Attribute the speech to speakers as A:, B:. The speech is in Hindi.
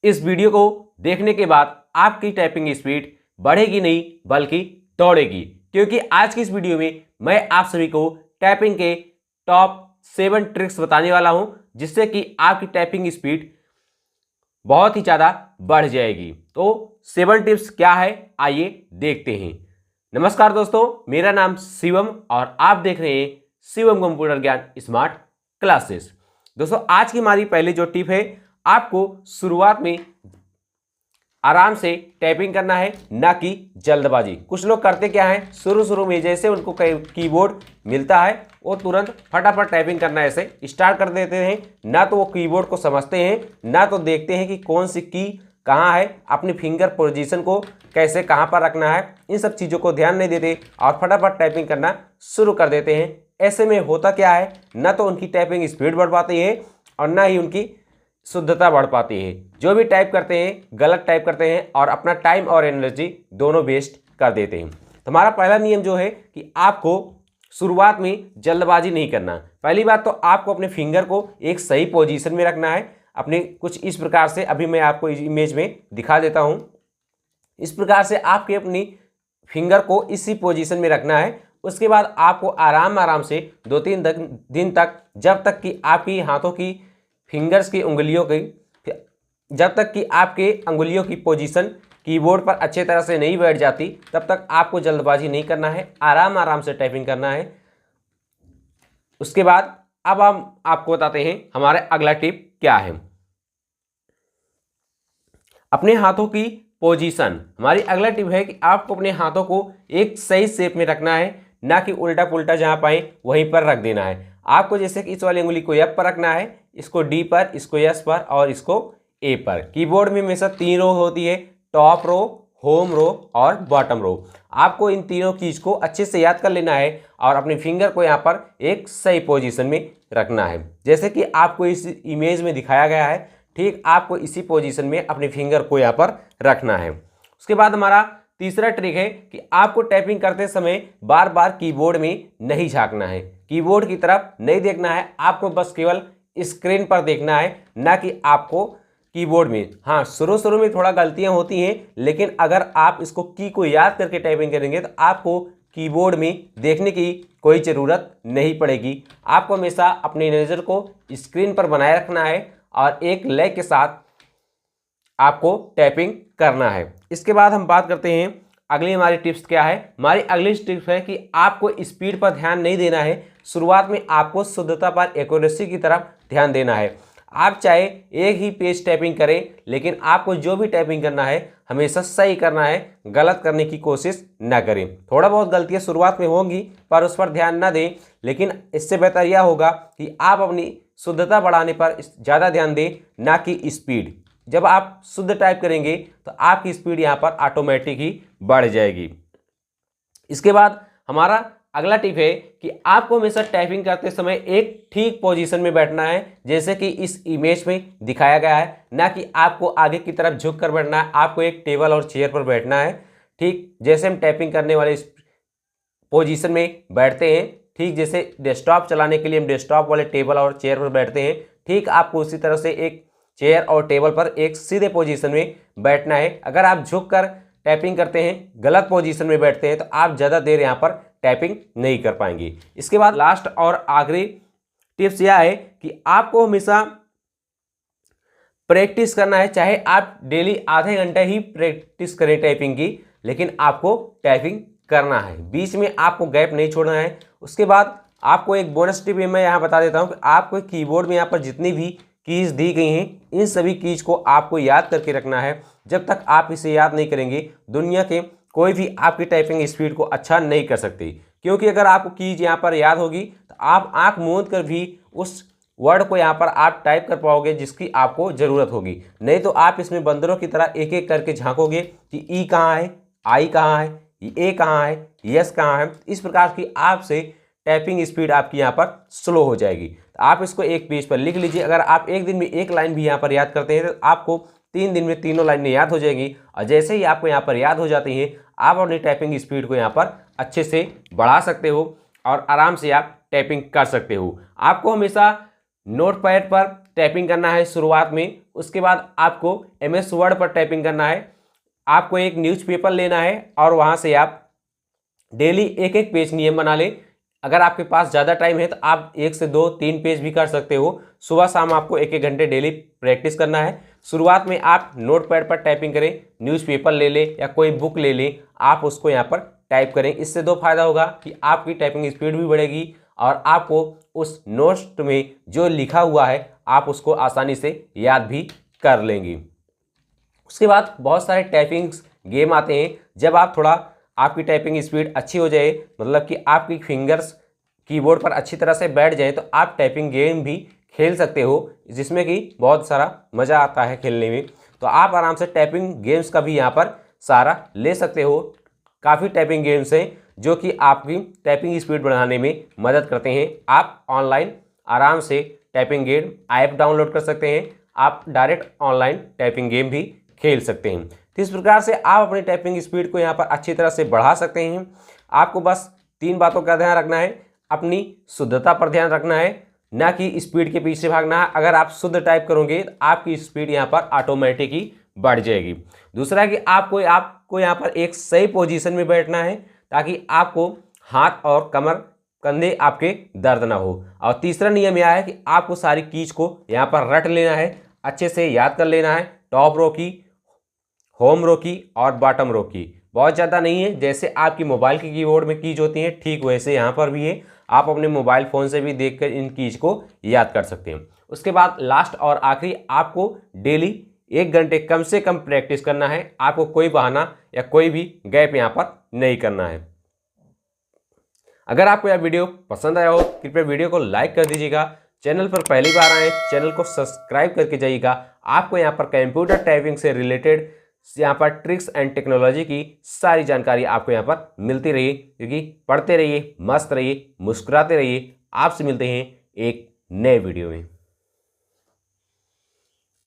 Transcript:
A: इस वीडियो को देखने के बाद आपकी टाइपिंग स्पीड बढ़ेगी नहीं बल्कि दौड़ेगी, क्योंकि आज की इस वीडियो में मैं आप सभी को टाइपिंग के टॉप 7 ट्रिक्स बताने वाला हूं, जिससे कि आपकी टाइपिंग स्पीड बहुत ही ज़्यादा बढ़ जाएगी। तो 7 टिप्स क्या है, आइए देखते हैं। नमस्कार दोस्तों, मेरा नाम शिवम और आप देख रहे हैं शिवम कंप्यूटर ज्ञान स्मार्ट क्लासेस। दोस्तों, आज की हमारी पहली जो टिप है, आपको शुरुआत में आराम से टाइपिंग करना है, ना कि जल्दबाजी। कुछ लोग करते क्या है, शुरू में जैसे उनको कीबोर्ड मिलता है वो तुरंत फटाफट टाइपिंग करना ऐसे स्टार्ट कर देते हैं। ना तो वो कीबोर्ड को समझते हैं, ना तो देखते हैं कि कौन सी की कहाँ है, अपनी फिंगर पोजीशन को कैसे कहाँ पर रखना है, इन सब चीज़ों को ध्यान नहीं देते और फटाफट टाइपिंग करना शुरू कर देते हैं। ऐसे में होता क्या है, ना तो उनकी टाइपिंग स्पीड बढ़ पाती है और ना ही उनकी शुद्धता बढ़ पाती है। जो भी टाइप करते हैं गलत टाइप करते हैं और अपना टाइम और एनर्जी दोनों वेस्ट कर देते हैं। तो हमारा पहला नियम जो है कि आपको शुरुआत में जल्दबाजी नहीं करना। पहली बात तो आपको अपने फिंगर को एक सही पोजीशन में रखना है, अपने कुछ इस प्रकार से। अभी मैं आपको इमेज में दिखा देता हूं। इस प्रकार से आपके अपनी फिंगर को इसी पोजीशन में रखना है। उसके बाद आपको आराम से 2-3 दिन तक, जब तक कि आपकी हाथों की फिंगर्स की उंगलियों की जब तक कि आपके अंगुलियों की पोजीशन कीबोर्ड पर अच्छे तरह से नहीं बैठ जाती, तब तक आपको जल्दबाजी नहीं करना है, आराम से टाइपिंग करना है। उसके बाद अब हम आपको बताते हैं हमारा अगला टिप क्या है। अपने हाथों की पोजीशन, हमारी अगला टिप है कि आपको अपने हाथों को एक सही शेप में रखना है, ना कि उल्टा पुल्टा जहां पाए वहीं पर रख देना है। आपको जैसे कि इस वाली उंगली को एफ पर रखना है, इसको डी पर, इसको एस पर और इसको ए पर। कीबोर्ड में हमेशा 3 रो होती है, टॉप रो, होम रो और बॉटम रो। आपको इन तीनों चीज को अच्छे से याद कर लेना है और अपनी फिंगर को यहाँ पर एक सही पोजीशन में रखना है, जैसे कि आपको इस इमेज में दिखाया गया है। ठीक आपको इसी पोजीशन में अपनी फिंगर को यहाँ पर रखना है। उसके बाद हमारा तीसरा ट्रिक है कि आपको टाइपिंग करते समय बार बार कीबोर्ड में नहीं झांकना है, कीबोर्ड की तरफ नहीं देखना है। आपको बस केवल स्क्रीन पर देखना है, ना कि आपको कीबोर्ड में। हाँ, शुरू में थोड़ा गलतियां होती हैं, लेकिन अगर आप इसको की को याद करके टाइपिंग करेंगे तो आपको कीबोर्ड में देखने की कोई ज़रूरत नहीं पड़ेगी। आपको हमेशा अपनी नज़र को स्क्रीन पर बनाए रखना है और एक लय के साथ आपको टाइपिंग करना है। इसके बाद हम बात करते हैं अगली हमारी टिप्स क्या है। हमारी अगली टिप्स है कि आपको स्पीड पर ध्यान नहीं देना है। शुरुआत में आपको शुद्धता पर, एक्यूरेसी की तरफ ध्यान देना है। आप चाहे एक ही पेज टाइपिंग करें, लेकिन आपको जो भी टाइपिंग करना है हमेशा सही करना है, गलत करने की कोशिश ना करें। थोड़ा बहुत गलतियां शुरुआत में होंगी, पर उस पर ध्यान ना दें, लेकिन इससे बेहतर यह होगा कि आप अपनी शुद्धता बढ़ाने पर ज़्यादा ध्यान दें, ना कि स्पीड। जब आप शुद्ध टाइप करेंगे तो आपकी स्पीड यहाँ पर ऑटोमेटिक ही बढ़ जाएगी। इसके बाद हमारा अगला टिप है कि आपको हमेशा टाइपिंग करते समय एक ठीक पोजीशन में बैठना है, जैसे कि इस इमेज में दिखाया गया है। ना कि आपको आगे की तरफ झुक कर बैठना है, आपको एक टेबल और चेयर पर बैठना है। ठीक जैसे हम टाइपिंग करने वाले पोजीशन में बैठते हैं, ठीक जैसे डेस्कटॉप चलाने के लिए हम डेस्कटॉप वाले टेबल और चेयर पर बैठते हैं, ठीक आपको उसी तरह से एक चेयर और टेबल पर एक सीधे पोजीशन में बैठना है। अगर आप झुक कर टाइपिंग करते हैं, गलत पोजीशन में बैठते हैं, तो आप ज़्यादा देर यहाँ पर टाइपिंग नहीं कर पाएंगे। इसके बाद लास्ट और आखिरी टिप्स यह है कि आपको हमेशा प्रैक्टिस करना है। चाहे आप डेली आधे घंटे ही प्रैक्टिस करें टाइपिंग की, लेकिन आपको टाइपिंग करना है, बीच में आपको गैप नहीं छोड़ना है। उसके बाद आपको एक बोनस टिप मैं यहाँ बता देता हूँ कि आपको कीबोर्ड में यहाँ पर जितनी भी कीज दी गई हैं, इन सभी कीज को आपको याद करके रखना है। जब तक आप इसे याद नहीं करेंगे, दुनिया के कोई भी आपकी टाइपिंग स्पीड को अच्छा नहीं कर सकती। क्योंकि अगर आपको कीज यहाँ पर याद होगी तो आप आंख मूंद कर भी उस वर्ड को यहाँ पर आप टाइप कर पाओगे जिसकी आपको ज़रूरत होगी। नहीं तो आप इसमें बंदरों की तरह एक एक करके झांकोगे कि ई कहाँ है, आई कहाँ है, ए कहाँ है, यस कहाँ है। इस प्रकार की आपसे टाइपिंग स्पीड आपकी यहाँ पर स्लो हो जाएगी। तो आप इसको एक पेज पर लिख लीजिए। अगर आप एक दिन में एक लाइन भी यहाँ पर याद करते हैं तो आपको 3 दिन में तीनों लाइनें याद हो जाएंगी। और जैसे ही आपको यहाँ पर याद हो जाती हैं, आप अपनी टाइपिंग स्पीड को यहाँ पर अच्छे से बढ़ा सकते हो और आराम से आप टाइपिंग कर सकते हो। आपको हमेशा नोटपैड पर टाइपिंग करना है शुरुआत में, उसके बाद आपको MS वर्ड पर टाइपिंग करना है। आपको एक न्यूज़पेपर लेना है और वहाँ से आप डेली एक एक पेज नियम बना लें। अगर आपके पास ज़्यादा टाइम है तो आप 1 से 2-3 पेज भी कर सकते हो। सुबह शाम आपको 1-1 घंटे डेली प्रैक्टिस करना है। शुरुआत में आप नोटपैड पर टाइपिंग करें, न्यूज़पेपर ले लें या कोई बुक ले लें, आप उसको यहाँ पर टाइप करें। इससे 2 फायदा होगा कि आपकी टाइपिंग स्पीड भी बढ़ेगी और आपको उस नोट्स में जो लिखा हुआ है आप उसको आसानी से याद भी कर लेंगी। उसके बाद बहुत सारे टाइपिंग गेम आते हैं। जब आप थोड़ा आपकी टाइपिंग स्पीड अच्छी हो जाए, मतलब कि आपकी फिंगर्स कीबोर्ड पर अच्छी तरह से बैठ जाए, तो आप टाइपिंग गेम भी खेल सकते हो, जिसमें कि बहुत सारा मज़ा आता है खेलने में। तो आप आराम से टाइपिंग गेम्स का भी यहाँ पर सहारा ले सकते हो। काफ़ी टाइपिंग गेम्स हैं जो कि आपकी टाइपिंग स्पीड बढ़ाने में मदद करते हैं। आप ऑनलाइन आराम से टाइपिंग गेम ऐप डाउनलोड कर सकते हैं। आप डायरेक्ट ऑनलाइन टाइपिंग गेम भी खेल सकते हैं। तो इस प्रकार से आप अपनी टाइपिंग स्पीड को यहाँ पर अच्छी तरह से बढ़ा सकते हैं। आपको बस 3 बातों का ध्यान रखना है। अपनी शुद्धता पर ध्यान रखना है, ना कि स्पीड के पीछे भागना है। अगर आप शुद्ध टाइप करोगे तो आपकी स्पीड यहाँ पर ऑटोमेटिक ही बढ़ जाएगी। दूसरा कि आपको यहाँ पर एक सही पोजीशन में बैठना है ताकि आपको हाथ और कमर कंधे आपके दर्द ना हो। और तीसरा नियम यह है कि आपको सारी कीज को यहाँ पर रट लेना है, अच्छे से याद कर लेना है। टॉप रो की, होम रो की और बॉटम रो की, बहुत ज़्यादा नहीं है। जैसे आपकी मोबाइल की कीबोर्ड में कीज होती हैं ठीक वैसे यहाँ पर भी है। आप अपने मोबाइल फ़ोन से भी देखकर इन कीज को याद कर सकते हैं। उसके बाद लास्ट और आखिरी, आपको डेली 1 घंटे कम से कम प्रैक्टिस करना है। आपको कोई बहाना या कोई भी गैप यहाँ पर नहीं करना है। अगर आपको यह वीडियो पसंद आया हो कृपया वीडियो को लाइक कर दीजिएगा। चैनल पर पहली बार आए चैनल को सब्सक्राइब करके जाइएगा। आपको यहाँ पर कंप्यूटर टाइपिंग से रिलेटेड यहाँ पर ट्रिक्स एंड टेक्नोलॉजी की सारी जानकारी आपको यहाँ पर मिलती रही। क्योंकि पढ़ते रहिए, मस्त रहिए, मुस्कुराते रहिए। आपसे मिलते हैं एक नए वीडियो में।